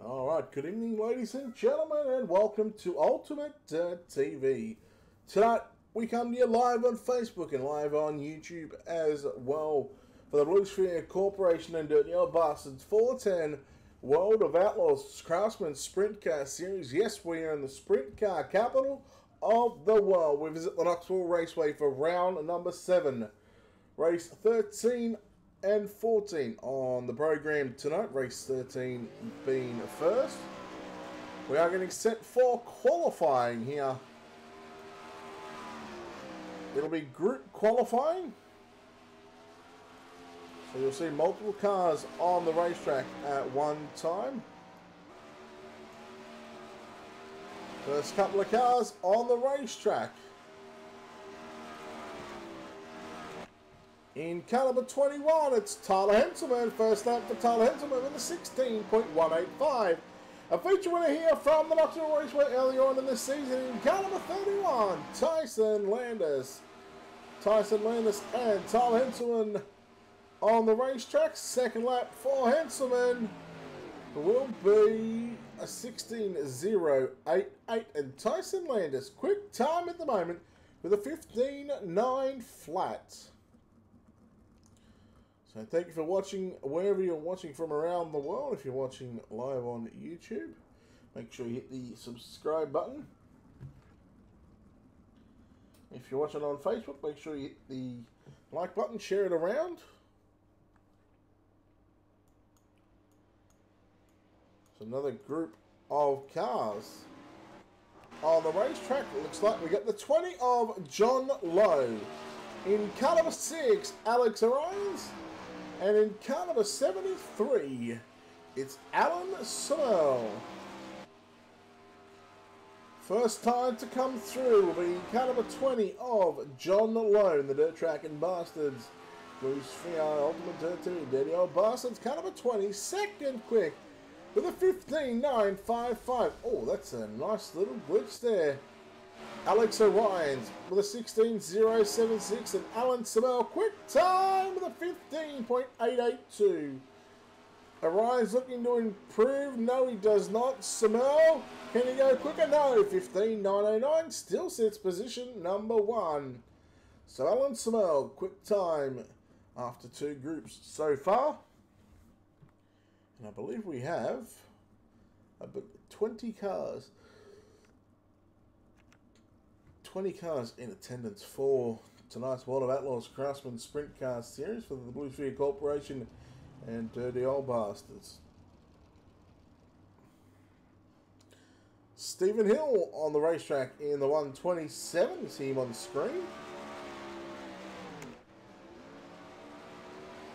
Alright, good evening ladies and gentlemen, and welcome to Ultimate Dirt TV. Tonight we come to you live on Facebook and live on YouTube as well for the Blue Sphere Corporation and Dirty Old Bastards 410 World of Outlaws Craftsman Sprint Car Series. Yes, we are in the Sprint Car capital of the world. We visit the Knoxville Raceway for round number 7. Race 13 and 14 on the program tonight. Race 13 being first. We are getting set for qualifying here. It'll be group qualifying. So you'll see multiple cars on the racetrack at one time. First couple of cars on the racetrack. In car number 21, it's Tyler Henselman. First lap for Tyler Henselman with a 16.185. A feature winner here from the Knoxville Raceway earlier on in the season in car number 31, Tyson Landis. Tyson Landis and Tyler Henselman on the racetrack. Second lap for Henselman will be a 16.088. And Tyson Landis, quick time at the moment with a 15.9 flat. So thank you for watching wherever you're watching from around the world. If you're watching live on YouTube, make sure you hit the subscribe button. If you're watching on Facebook, make sure you hit the like button, share it around. So another group of cars on the racetrack. It looks like we got the 20 of John Lowe. In car number 6, Alex Arians. And in car number 73, it's Alan Sewell. First time to come through will be car number 20 of John Lowe in the Dirt Track and Bastards. Blue Sphere Ultimate Dirt TV, Dirty Old Bastards. Car number 20, second quick with a 15.955. Oh, that's a nice little glitch there. Alex Orions with a 16.076 and Alan Sewell quick time with a 15.882. Orions looking to improve. No, he does not. Sewell, can he go quicker? No, 15.909 still sits position number 1. So Alan Sewell, quick time after 2 groups so far. And I believe we have 20 cars. 20 cars in attendance for tonight's World of Outlaws Craftsman Sprint Car Series for the Blue Sphere Corporation and Dirty Old Bastards. Stephen Hill on the racetrack in the 127. You see him on the screen.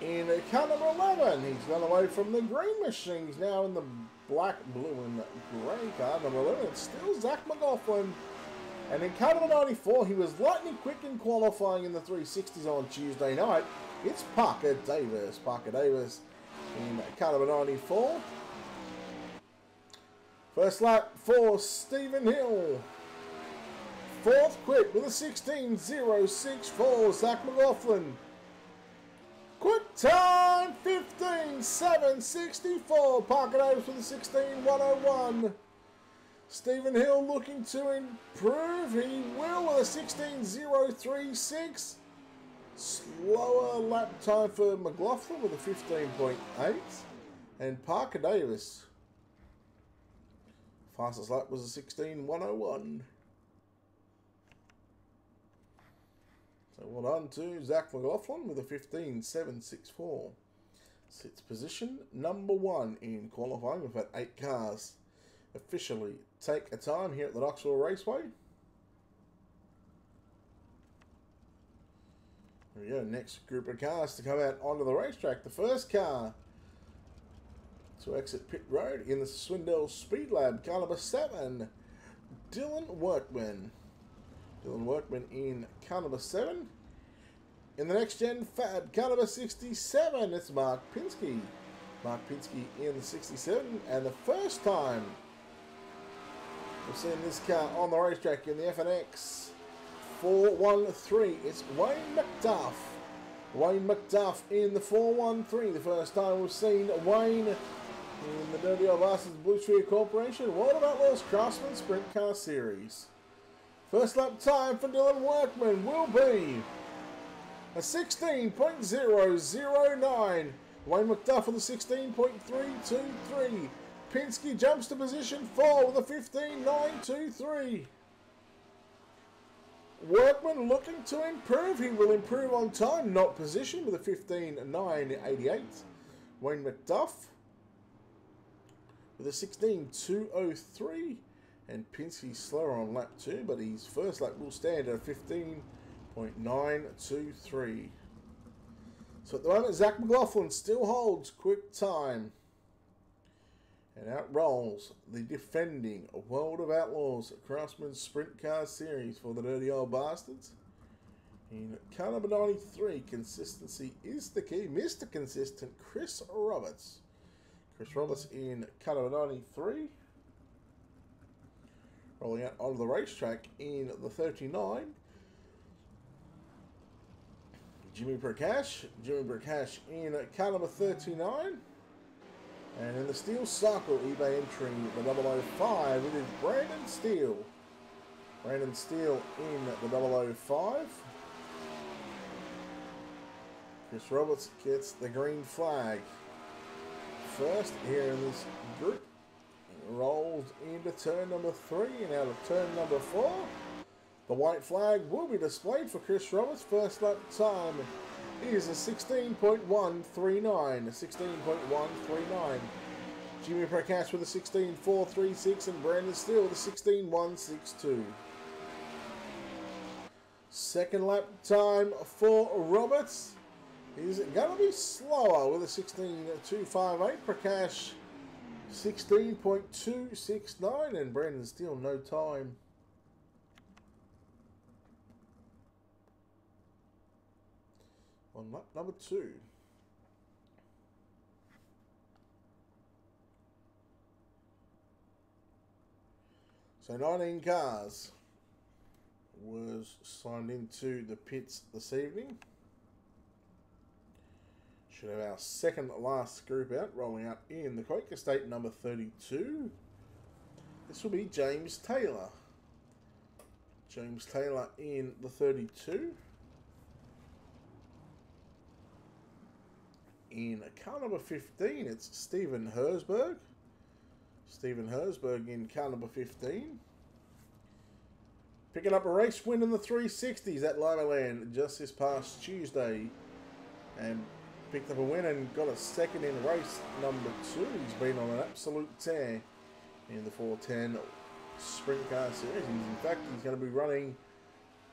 In car number 11, he's gone away from the green machine. He's now in the black, blue, and grey car. Number 11, it's still Zach McLaughlin. And in car number 94, he was lightning quick in qualifying in the 360s on Tuesday night. It's Parker Davis. Parker Davis in car number 94. First lap for Stephen Hill. Fourth quick with a 16.064, Zach McLaughlin. Quick time, 15.764. Parker Davis with a 16.101. Stephen Hill looking to improve. He will with a 16.036. Slower lap time for McLaughlin with a 15.8. And Parker Davis, fastest lap was a 16.101. So well done to Zach McLaughlin with a 15.764. Sits position number 1 in qualifying. We've had 8 cars officially take a time here at the Knoxville Raceway. There we go, next group of cars to come out onto the racetrack. The first car to exit pit road in the Swindell Speed Lab, car number 7, Dylan Workman. Dylan Workman in car number 7. In the next gen Fab, car number 67, it's Mark Pinsky. Mark Pinsky in the 67, and the first time we've seen this car on the racetrack in the FNX 413. It's Wayne McDuff. Wayne McDuff in the 413. The first time we've seen Wayne In the Dirty Old Bastards Blue Sphere Corporation World of Outlaws Craftsman Sprint Car Series. First lap time for Dylan Workman will be a 16.009. Wayne McDuff with a 16.323. Pinsky jumps to position 4 with a 15.923. Workman looking to improve. He will improve on time, not position, with a 15.988. Wayne McDuff with a 16.203. And Pinsky slower on lap 2, but his first lap will stand at a 15.923. So at the moment, Zach McLaughlin still holds quick time. And out rolls the defending World of Outlaws Craftsman Sprint Car Series for the Dirty Old Bastards. In car number 93, consistency is the key. Mr. Consistent, Chris Roberts. Chris Roberts in car number 93. Rolling out onto the racetrack in the 39. Jimmy Prakash. Jimmy Prakash in car number 39. And in the Steel Cycle, eBay entering the 005, it is Brandon Steele. Brandon Steele in the 005. Chris Roberts gets the green flag. First here in this group. Rolls into turn number 3 and out of turn number 4. The white flag will be displayed for Chris Roberts. First lap time is a 16.139. 16.139. Jimmy Prakash with a 16.436 and Brandon Steele with a 16.162. Second lap time for Roberts is going to be slower with a 16.258. Prakash 16.269 and Brandon Steele no time. On lap number 2. So 19 cars was signed into the pits this evening. Should have our second last group out, rolling out in the Quaker State number 32. This will be James Taylor. James Taylor in the 32. In car number 15, it's Stephen Hersberg. Stephen Hersberg in car number 15. Picking up a race win in the 360s at Limaland just this past Tuesday. And picked up a win and got a second in race number 2. He's been on an absolute tear in the 410 Sprint Car Series. In fact, he's going to be running,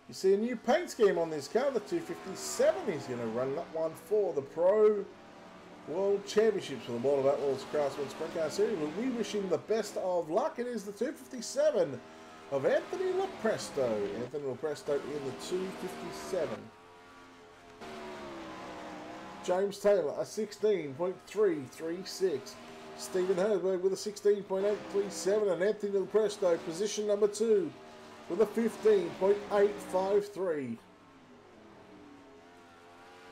you see, a new paint scheme on this car, the 257. He's going to run that one for the Pro World Championships for the World of Outlaws Craftsman Sprint Car Series. We wish him the best of luck. It is the 257 of Anthony Lopresto. Anthony Lopresto in the 257. James Taylor, a 16.336. Stephen Hersberg with a 16.837. And Anthony Lopresto, position number 2, with a 15.853.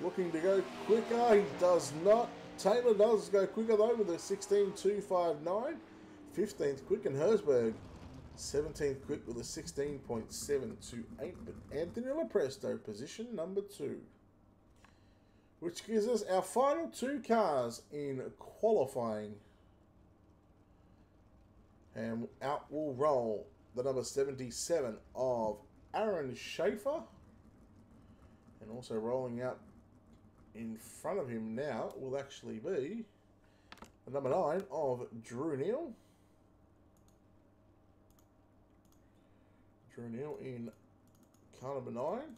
Looking to go quicker. He does not. Taylor does go quicker though with a 16.259. 15th quick, and Hersberg 17th quick with a 16.728. But Anthony Lopresto, position number 2. Which gives us our final 2 cars in qualifying. And out will roll the number 77 of Aaron Schaefer. And also rolling out in front of him now will actually be the number 9 of Drew Neal. Drew Neal in car number 9.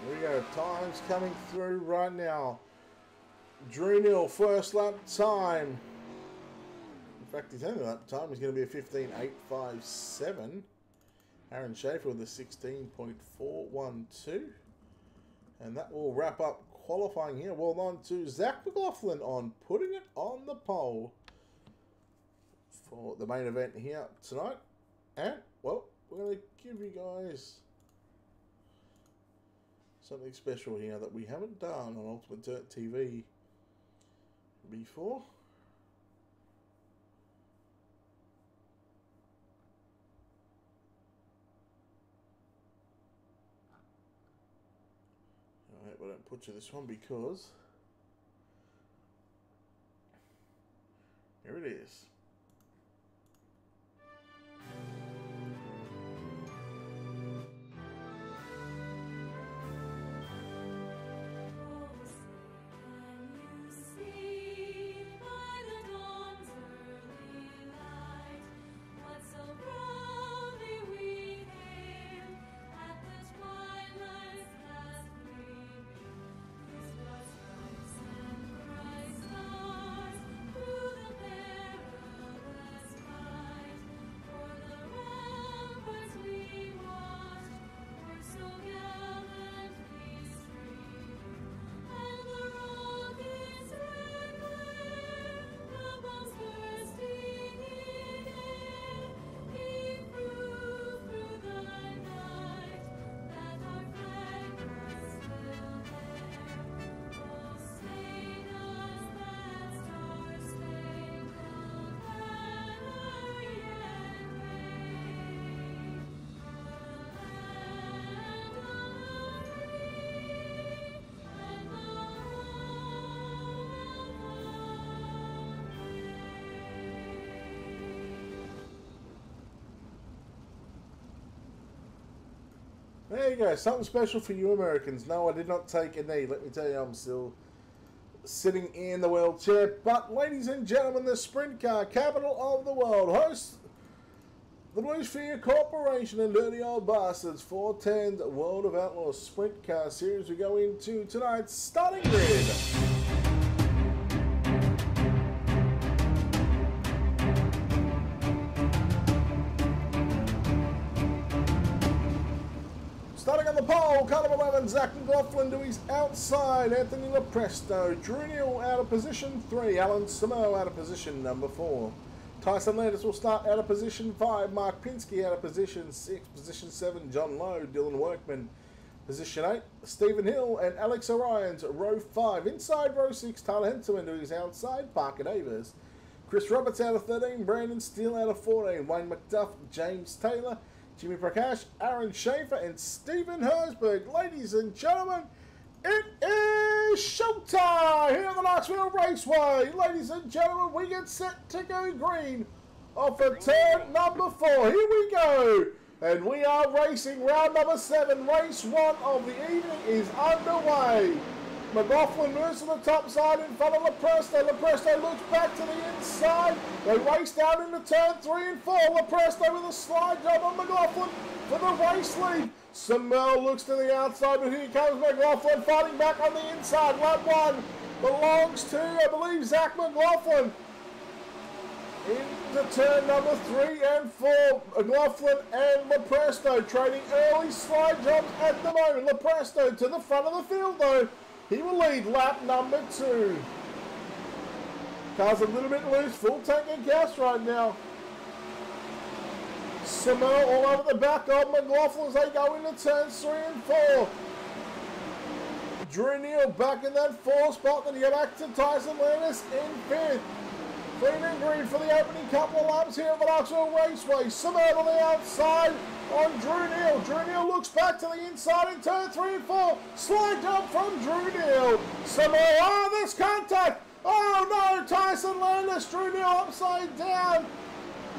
Here we go, time's coming through right now. Drew Neal, first lap time. In fact, his only lap time is going to be a 15.857. Aaron Schaefer with a 16.412. And that will wrap up qualifying here. Well on to Zach McLaughlin on putting it on the pole for the main event here tonight. And, well, we're going to give you guys something special here that we haven't done on Ultimate Dirt TV before. Alright, but I don't put you this one because here it is. There you go, something special for you Americans. No, I did not take a knee. Let me tell you, I'm still sitting in the wheelchair. But, ladies and gentlemen, the Sprint Car, capital of the world, hosts the Blue Sphere Corporation and Dirty Old Bastards 410 World of Outlaws Sprint Car Series. We go into tonight's starting grid. Starting on the pole, car number 11, Zach McLaughlin to his outside, Anthony Lepresto, Drew Neal out of position 3, Alan Samo out of position number 4. Tyson Landis will start out of position 5, Mark Pinsky out of position 6, position 7, John Lowe, Dylan Workman, position 8, Stephen Hill and Alex Orions, row 5. Inside row 6, Tyler Henselman to his outside, Parker Davis. Chris Roberts out of 13, Brandon Steele out of 14, Wayne McDuff, James Taylor, Jimmy Prakash, Aaron Schaefer, and Stephen Hersberg. Ladies and gentlemen, it is showtime here at the Knoxville Raceway. Ladies and gentlemen, we get set to go green off of turn number 4. Here we go. And we are racing round number 7. Race 1 of the evening is underway. McLaughlin moves to the top side in front of Lepresto. Lepresto looks back to the inside. They race down into turn 3 and 4. Lepresto with a slide job on McLaughlin for the race lead. Samel looks to the outside, but here comes McLaughlin fighting back on the inside. Lap 1 belongs to, I believe, Zach McLaughlin. Into turn number 3 and 4. McLaughlin and Lepresto trading early slide jobs at the moment. Lepresto to the front of the field, though. He will lead lap number 2. Car's a little bit loose, full tank of gas right now. Samo all over the back of McLaughlin as they go into turns 3 and 4. Drew Neal back in that 4 spot, then you go back to Tyson Landis in 5th. Clean and green for the opening couple of laps here at the Knoxville Raceway. Samo on the outside on Drew Neal. Drew Neal looks back to the inside in turn 3 and 4. Slide jump from Drew Neal. Samo, oh, there's contact. Oh no, Tyson Landis, Drew Neal upside down.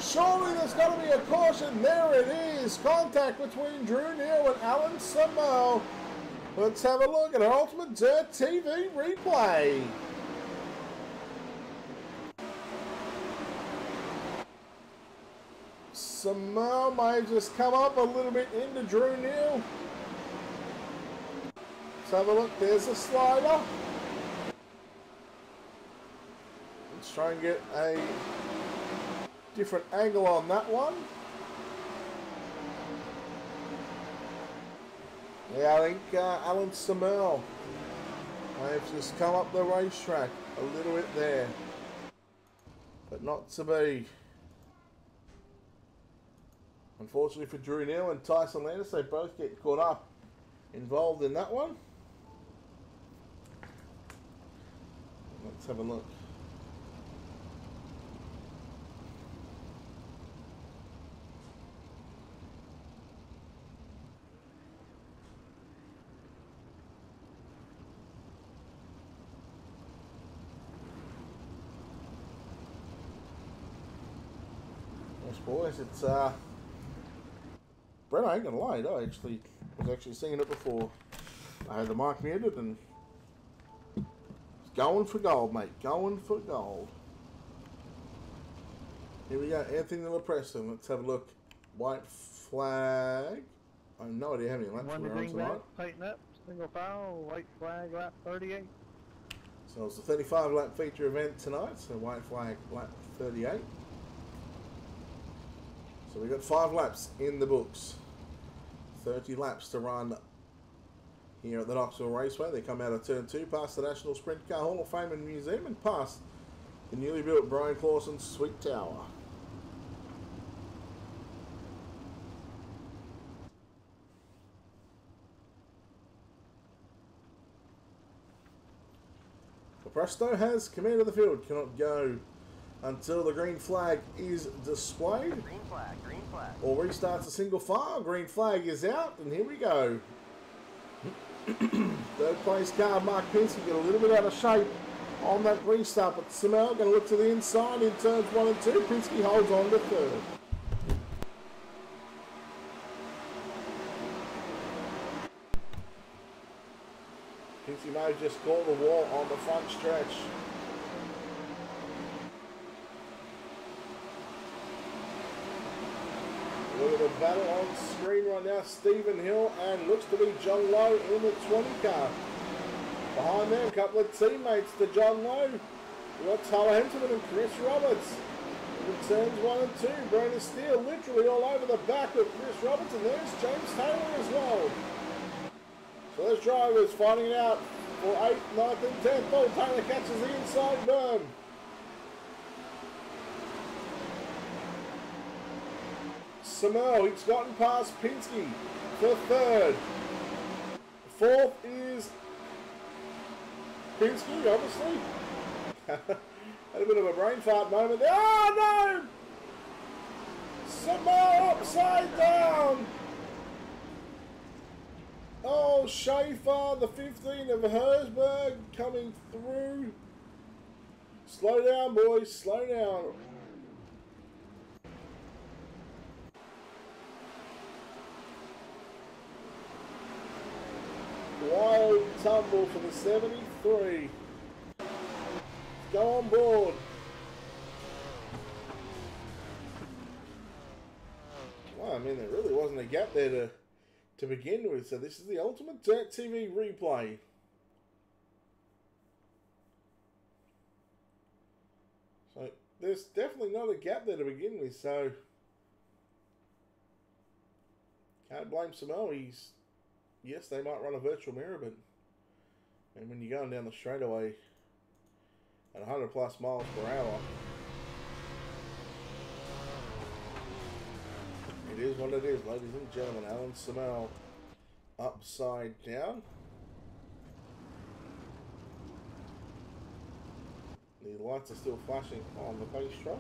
Surely there's got to be a caution. There it is. Contact between Drew Neal and Alan Samo. Let's have a look at our Ultimate Dirt TV replay. Samo may have just come up a little bit into Drew Neal. Let's have a look. There's a slider. Let's try and get a different angle on that one. Yeah, I think Alan Samel may have just come up the racetrack a little bit there, but not to be. Unfortunately for Drew Neal and Tyson Landis, they both get caught up involved in that one. Let's have a look. Yes, boys, it's Brett, I ain't gonna lie, I was actually singing it before I had the mic muted, and going for gold, mate. Going for gold. Here we go. Anthony LaPresta. Let's have a look. White flag. I have no idea how many laps we're on tonight. Tighten up. Single file. White flag lap 38. So it's a 35 lap feature event tonight. So white flag lap 38. So we've got 5 laps in the books. 30 laps to run here at the Knoxville Raceway. They come out of turn 2, past the National Sprintcar Hall of Fame and Museum, and past the newly built Brian Clausen Sweet Tower. Presto has command of the field, cannot go until the green flag is displayed. Green flag, green flag. Or restarts a single file. Green flag is out, and here we go. Third place car, Mark Pinsky, get a little bit out of shape on that restart, but Samel going to look to the inside in turns 1 and 2. Pinsky holds on to third. Pinsky may have just caught the wall on the front stretch. Look at the battle on screen right now. Stephen Hill and looks to be John Lowe in the 20 car. Behind them, a couple of teammates to John Lowe. We've got Tyler Henselman and Chris Roberts. In turns 1 and 2, Brandon Steele literally all over the back of Chris Roberts, and there's James Taylor as well. So those drivers fighting it out for 8th, 9th and 10th. Oh, Taylor catches the inside berm. Samel, he's gotten past Pinsky for third. Fourth is Pinsky, obviously. Had a bit of a brain fart moment there. Oh no! Samel upside down! Oh, Schaefer, the 15 of Herzberg coming through. Slow down, boys, slow down. Wild tumble for the 73. Go on board. Well, I mean, there really wasn't a gap there to begin with. So this is the Ultimate Dirt TV replay. So there's definitely not a gap there to begin with. So can't blame Samel. Yes, they might run a virtual mirror, but and when you're going down the straightaway at 100 plus miles per hour, it is what it is, ladies and gentlemen. Alan Samel upside down. The lights are still flashing on the pace track.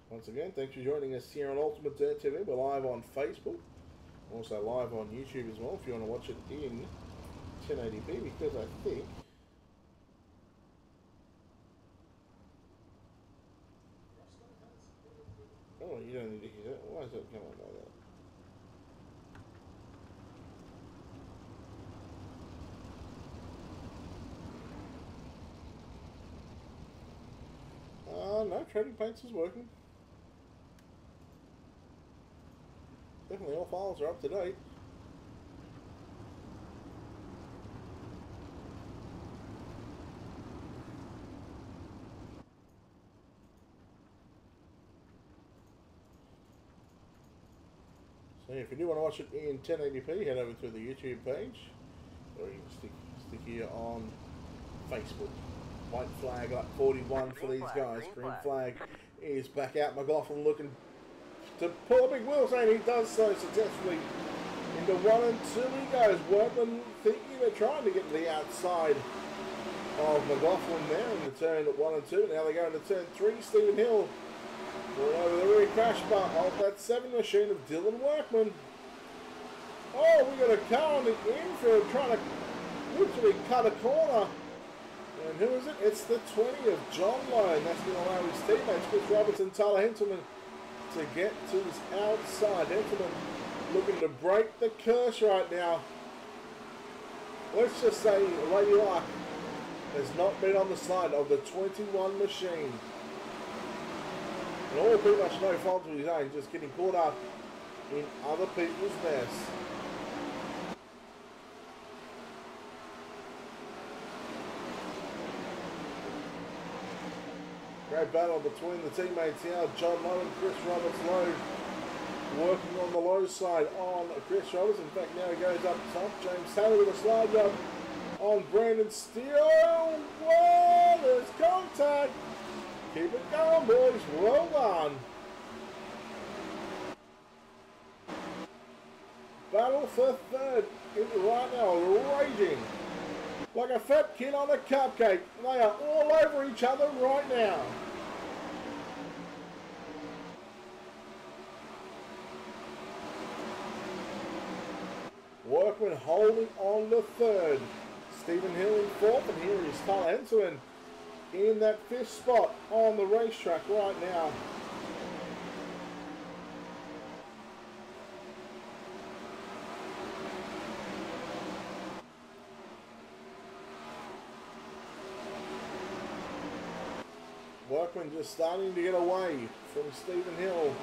Once again, thanks for joining us here on Ultimate Dirt TV. We're live on Facebook, also live on YouTube as well if you want to watch it in 1080p, because I think oh, you don't need to hear that. Why is that coming like that? No, Trading Paints is working. Definitely all files are up to date. So if you do want to watch it in 1080p, head over to the YouTube page, or you can stick here on Facebook. White flag up 41 for these guys. Green flag is back out. McLaughlin looking to pull a big wheel, saying he does so successfully. Into 1 and 2 he goes. Workman thinking they're trying to get to the outside of McLaughlin there in the turn at 1 and 2. Now they go into turn 3. Stephen Hill all over the rear crash bar of that 7 machine of Dylan Workman. Oh, we got a car on the infield trying to literally cut a corner. And who is it? It's the 20 of John Lone. That's going to allow his teammates, Chris Roberts and Tyler Henselman, to get to his outside. Henselman looking to break the curse right now. Let's just say Lady Luck has not been on the side of the 21 machine. And all pretty much no fault of his own, just getting caught up in other people's mess. Great battle between the teammates here. John Lowe and Chris Roberts low. Working on the low side on Chris Roberts. In fact, now he goes up top. James Taylor with a slide job on Brandon Steele. Whoa, there's contact. Keep it going, boys. Well done. Battle for third right now, raging like a fat kid on a cupcake. They are all over each other right now. Workman holding on to third. Stephen Hill in fourth, and here is Tyler Henselman in that fifth spot on the racetrack right now. Workman just starting to get away from Stephen Hill.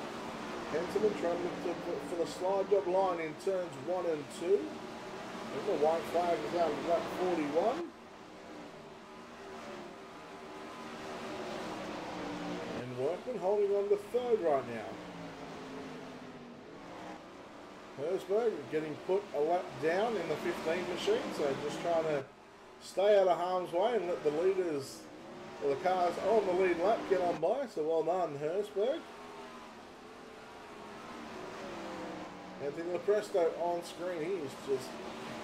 Henselman trying to look for the slide job line in turns 1 and 2. There's the white flag is out of lap 41. And Workman holding on to third right now. Herzberg getting put a lap down in the 15 machine, so just trying to stay out of harm's way and let the leaders, or the cars on the lead lap, get on by. So well done, Herzberg. Anthony Lepresto on screen. He's just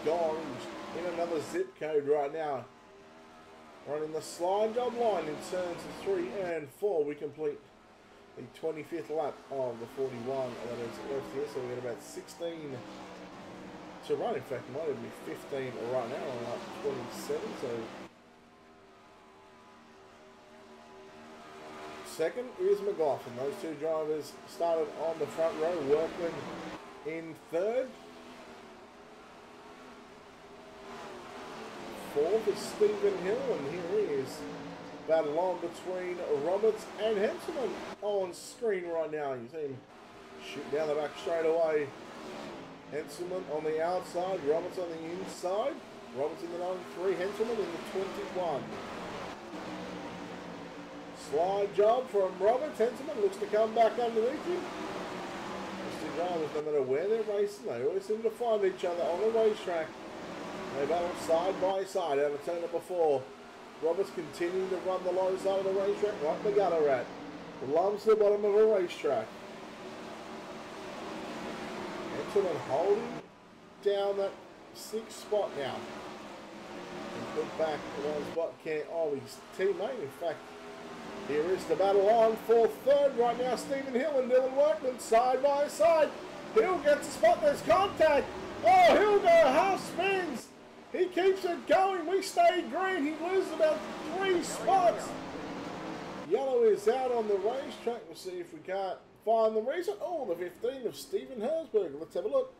gone. He's in another zip code right now. Running the slide job line in turns 3 and 4. We complete the 25th lap of the 41 that is left here. So we've got about 16 to run. In fact, it might even be 15 right now on lap 27. So second is McLaughlin. Those two drivers started on the front row. Workman in third. Fourth is Stephen Hill, and here he is. Battle on between Roberts and Henselman on screen right now. You see him shoot down the back straight away. Henselman on the outside, Roberts on the inside. Roberts in the 93, Henselman in the 21. Slide job from Roberts. Henselman looks to come back underneath him. Drivers, no matter where they're racing, they always seem to find each other on the racetrack. They battle side by side out of turn number 4. Roberts continuing to run the low side of the racetrack like the gutter rat. Loves the bottom of a racetrack. Henselman holding down that 6th spot now. And put back in one spot. His teammate, in fact. Here is the battle on for third right now. Stephen Hill and Dylan Workman side by side. Hill gets a spot. There's contact. Oh, Hill go half spins. He keeps it going. We stay green. He loses about 3 spots. Yellow is out on the racetrack. We'll see if we can't find the reason. Oh, the 15 of Stephen Herzberg. Let's have a look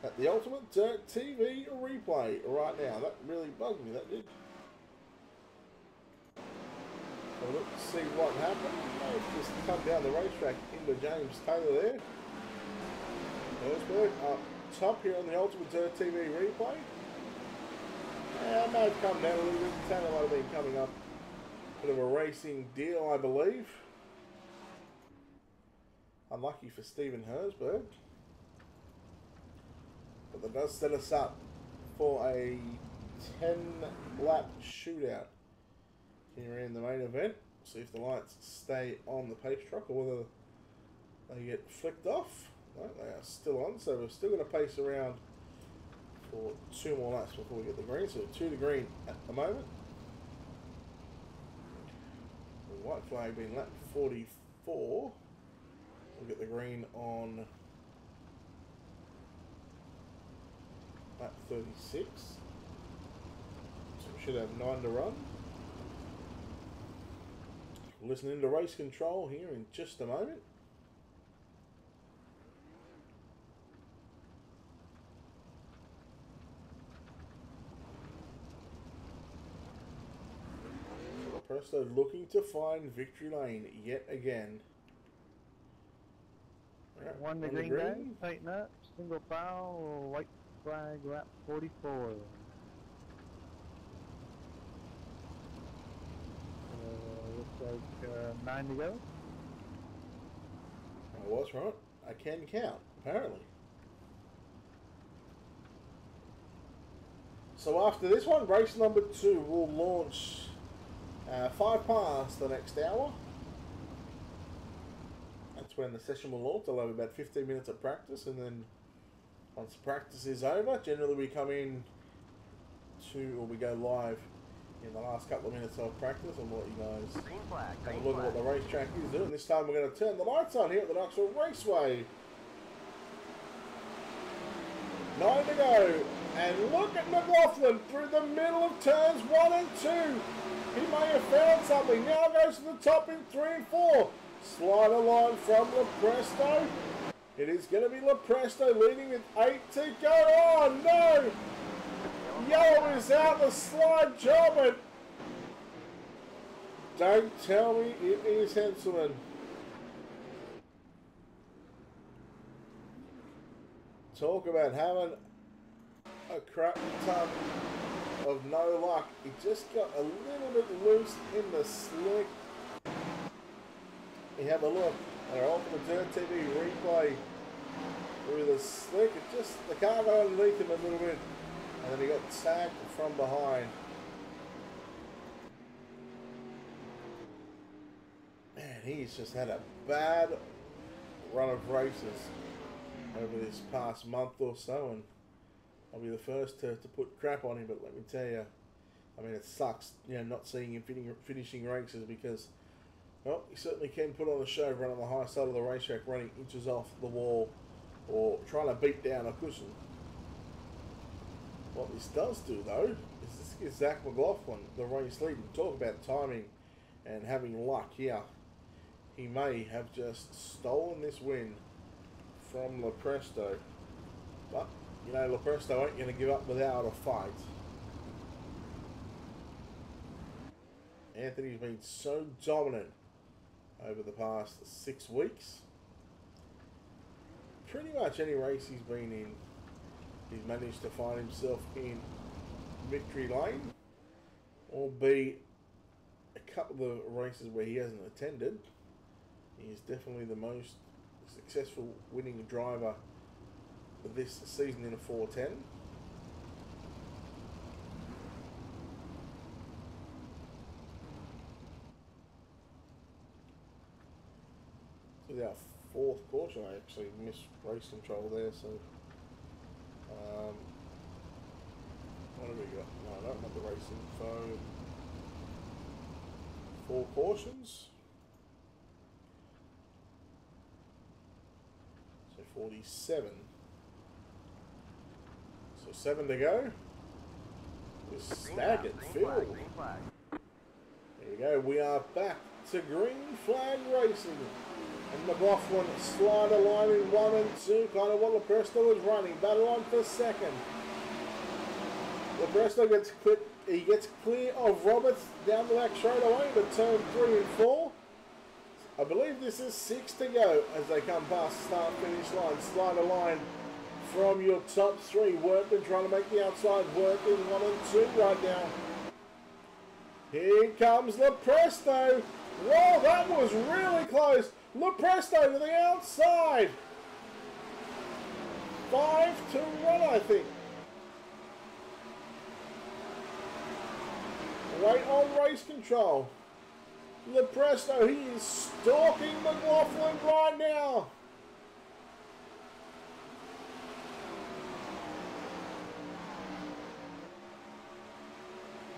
at the Ultimate Dirt TV replay right now. That really bugged me, that did. Have a look to see what happened. They've just come down the racetrack into James Taylor there. Herzberg up top here on the Ultimate Dirt TV replay. May have come down a little bit. Taylor might have been coming up. Bit of a racing deal, I believe. Unlucky for Stephen Herzberg. But that does set us up for a 10-lap shootout here in the main event. See if the lights stay on the pace truck or whether they get flicked off. No, they are still on, so we're still going to pace around for 2 more laps before we get the green. So 2 to green at the moment. The white flag being lap 44. We'll get the green on lap 36. So we should have 9 to run. Listening to race control here in just a moment. Presto looking to find victory lane yet again. Right, One to green, guys. Tighten up. Single foul. White flag. Lap 44. Looks like 9 to go. I was right. I can count, apparently. So after this one, race number 2 will launch 5 past the next hour. That's when the session will launch. I'll have about 15 minutes of practice, and then once practice is over, generally we come in or we go live in the last couple of minutes of practice, and we'll let you guys have a look at what the racetrack is doing. This time we're going to turn the lights on here at the Knoxville Raceway. 9 to go, and look at McLaughlin through the middle of turns 1 and 2. He may have found something. Now goes to the top in 3 and 4. Slider line from Lepresto. It is going to be Lepresto leading with 8 to go. Oh no! Yellow is out the slide job, and don't tell me it is Henselman. Talk about having a crap ton of no luck. He just got a little bit loose in the slick. You have a look at our Ultimate Dirt TV replay through the slick. It just, the car got underneath him a little bit, and then he got tagged from behind. Man, he's just had a bad run of races over this past month or so, and I'll be the first to put crap on him, but let me tell you, I mean, it sucks, you know, not seeing him finishing races, because, well, he certainly can put on a show running on the high side of the racetrack, running inches off the wall, or trying to beat down a cushion. What this does do, though, is this gives Zach McLaughlin the race lead. And talk about timing and having luck here. He may have just stolen this win from Lepresto, but you know, Lepresto ain't going to give up without a fight. Anthony's been so dominant over the past 6 weeks. Pretty much any race he's been in, he's managed to find himself in victory lane, albeit a couple of races where he hasn't attended. He is definitely the most successful winning driver this season in a 410. With our 4th caution, I actually missed race control there, so what have we got? No, I don't want the race info. 4 cautions. So 47. So 7 to go. Just staggered field. There you go. We are back to green flag racing. And McLaughlin slider line in 1 and 2. Kind of what Lepresto was running. Battle on for 2nd. Lepresto gets clipped. He gets clear of Roberts down the back straight away to turn 3 and 4. I believe this is 6 to go as they come past start finish line. Slider line from your top 3. Workman trying to make the outside work in 1 and 2 right now. Here comes Lepresto. Whoa, that was really close. Lepresto to the outside. 5 to run, I think. Wait on race control. Lepresto, he is stalking McLaughlin right now.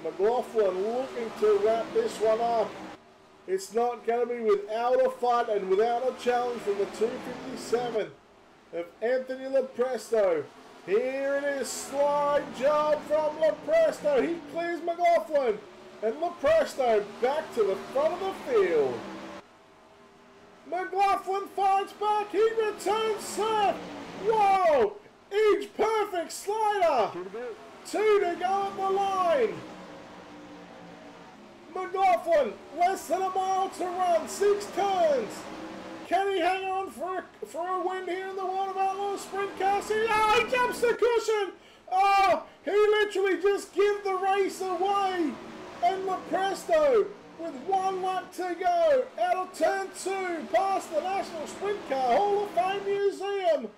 McLaughlin looking to wrap this one up. It's not going to be without a fight and without a challenge from the 257 of Anthony Lepresto. Here it is, slide job from Lepresto. He clears McLaughlin. And Lepresto back to the front of the field. McLaughlin fights back. He returns set. Whoa! Each perfect slider. 2 to go at the line. McLaughlin, less than a mile to run. 6 turns. Can he hang on for a win here in the World of Outlaws Sprintcar? Oh, he jumps the cushion. Oh, he literally just gave the race away. And Lepresto, with 1 lap to go, out of turn 2, past the National Sprint Car Hall of Fame Museum.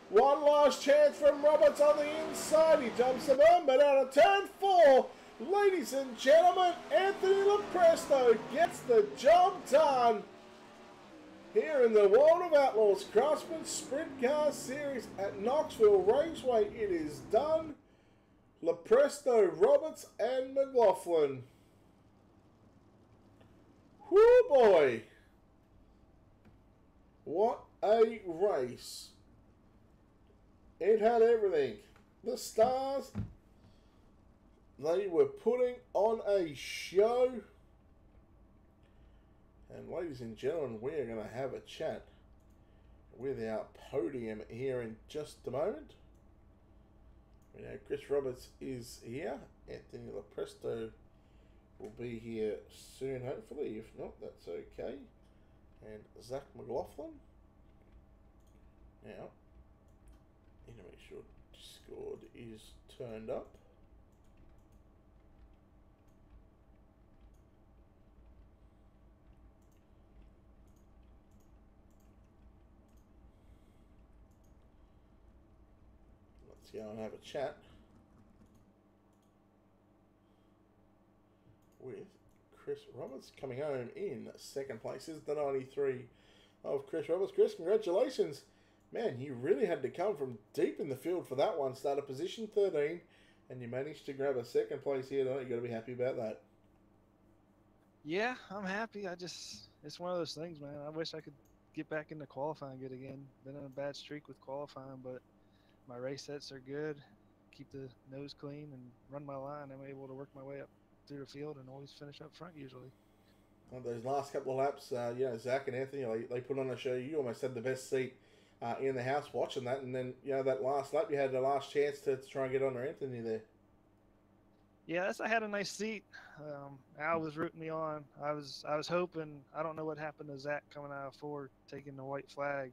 One last chance from Roberts on the inside. He jumps the berm, but out of turn 4, ladies and gentlemen, Anthony Lepresto gets the job done. Here in the World of Outlaws Craftsman Sprint Car Series at Knoxville Raceway, it is done. Lepresto, Roberts, and McLaughlin. Whoo boy! What a race. It had everything. The stars, they were putting on a show. And ladies and gentlemen, we are going to have a chat with our podium here in just a moment. You know, Chris Roberts is here. Anthony Lepresto will be here soon, hopefully. If not, that's okay. And Zach McLaughlin. Now, need to make sure Discord is turned up. Let's go and have a chat with Chris Roberts. Coming home in second place is the 93 of Chris Roberts. Chris, congratulations. Man, you really had to come from deep in the field for that one. Started position 13, and you managed to grab a second place here tonight. You got to be happy about that. Yeah, I'm happy. It's one of those things, man. I wish I could get back into qualifying good again. Been on a bad streak with qualifying, but my race sets are good. Keep the nose clean and run my line. I'm able to work my way up through the field and always finish up front usually. Well, those last couple of laps, Zach and Anthony, they put on a show. You almost had the best seat in the house watching that, and then that last lap, you had the last chance to try and get under Anthony there. Yeah, I had a nice seat. Al was rooting me on. I was hoping. I don't know what happened to Zach coming out of 4, taking the white flag,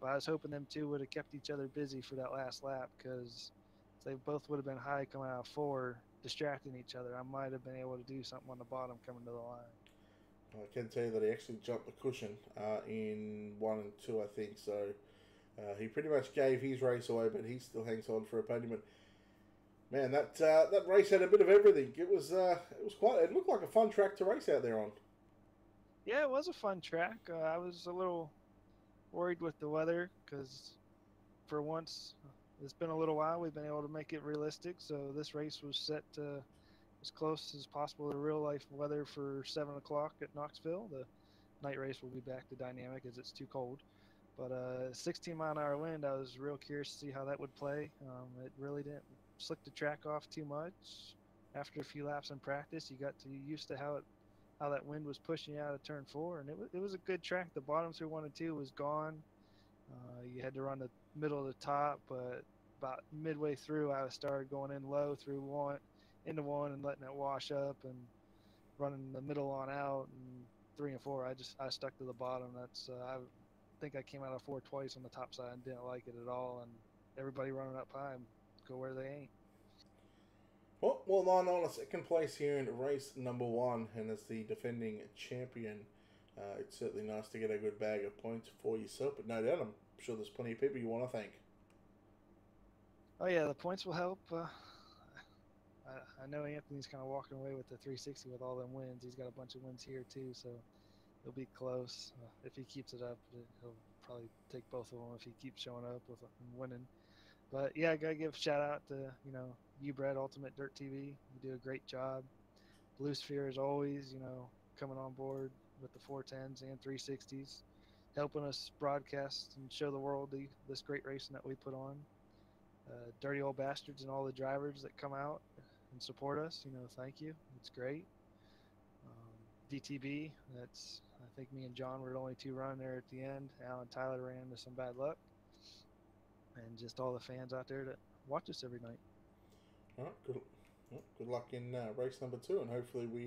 but I was hoping them two would have kept each other busy for that last lap, because they both would have been high coming out of 4, distracting each other. I might have been able to do something on the bottom coming to the line. I can tell you that he actually jumped the cushion in 1 and 2, I think. So he pretty much gave his race away, but he still hangs on for a podium. Man, that race had a bit of everything. It was quite. It looked like a fun track to race out there on. Yeah, it was a fun track. I was a little worried with the weather because, for once, it's been a little while. We've been able to make it realistic. So this race was set to as close as possible to real life weather for 7 o'clock at Knoxville. The night race will be back to dynamic as it's too cold. But 16-mile-an-hour wind, I was real curious to see how that would play. It really didn't slick the track off too much. After a few laps in practice, you got used to how that wind was pushing you out of turn 4, and it was a good track. The bottom through 1 and 2 was gone. You had to run the middle of the top, but about midway through, I started going in low through into 1 and letting it wash up and running the middle on out. And 3 and 4, I stuck to the bottom. I think I came out of 4 twice on the top side and didn't like it at all. And everybody running up high and go where they ain't. Well, on a second place here in race number 1, and as the defending champion, it's certainly nice to get a good bag of points for yourself. But no doubt, I'm sure there's plenty of people you want to thank. Oh yeah, the points will help. I know Anthony's kind of walking away with the 360 with all them wins. He's got a bunch of wins here too, so it'll be close. If he keeps it up, he'll probably take both of them if he keeps showing up with and winning. But yeah, I gotta give a shout out to you, Brett, Ultimate Dirt TV. You do a great job. Blue Sphere is always coming on board with the 410s and 360s, helping us broadcast and show the world this great racing that we put on. Dirty old bastards and all the drivers that come out and support us. Thank you. It's great. DTB, that's I think me and John were the only two running there at the end. Al and Tyler ran into some bad luck, and just all the fans out there that watch us every night. All right, good luck in race number 2, and hopefully we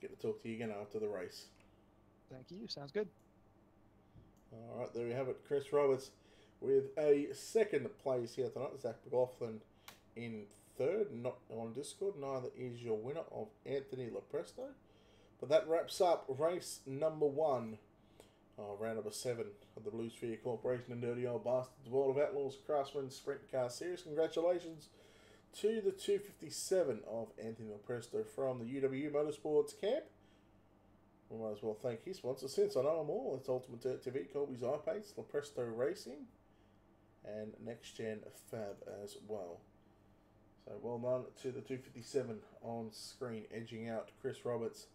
get to talk to you again after the race. Thank you. Sounds good. All right, there we have it. Chris Roberts with a second place here tonight. Zach McLaughlin in third. Not on Discord. Neither is your winner of Anthony Lopresto. But that wraps up race number 1. Round number 7 of the Blue Sphere Corporation and Dirty Old Bastards World of Outlaws Craftsman Sprintcar Series. Congratulations to the 257 of Anthony Lopresto from the UW Motorsports camp. We might as well thank his sponsor, since I know them all. It's Ultimate Dirt TV, Colby's iPace, Lopresto Racing, and Next Gen Fab as well. So well done to the 257 on screen, edging out Chris Roberts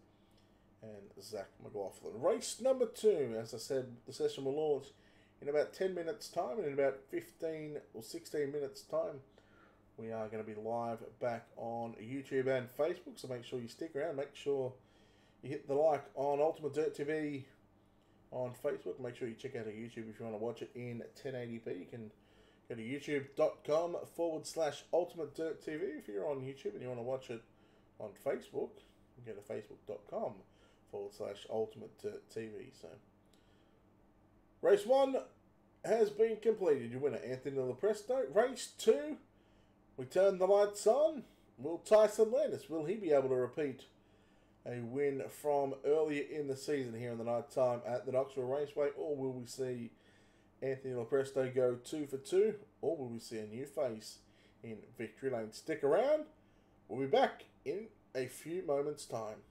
and Zach McLaughlin. Race number 2, as I said, the session will launch in about 10 minutes time, and in about 15 or 16 minutes time, we are going to be live back on YouTube and Facebook, so make sure you stick around. Make sure you hit the like on Ultimate Dirt TV on Facebook. Make sure you check out our YouTube if you want to watch it in 1080p. You can go to youtube.com/Ultimate Dirt TV if you're on YouTube and you want to watch it on Facebook. You can go to facebook.com/Ultimate Dirt TV. So, race 1 has been completed. Your winner, Anthony Lopresto. Race 2, we turn the lights on. Will Tyson Landis, will he be able to repeat a win from earlier in the season here in the night time at the Knoxville Raceway, or will we see Anthony Lopresto go 2 for 2, or will we see a new face in victory lane? Stick around. We'll be back in a few moments' time.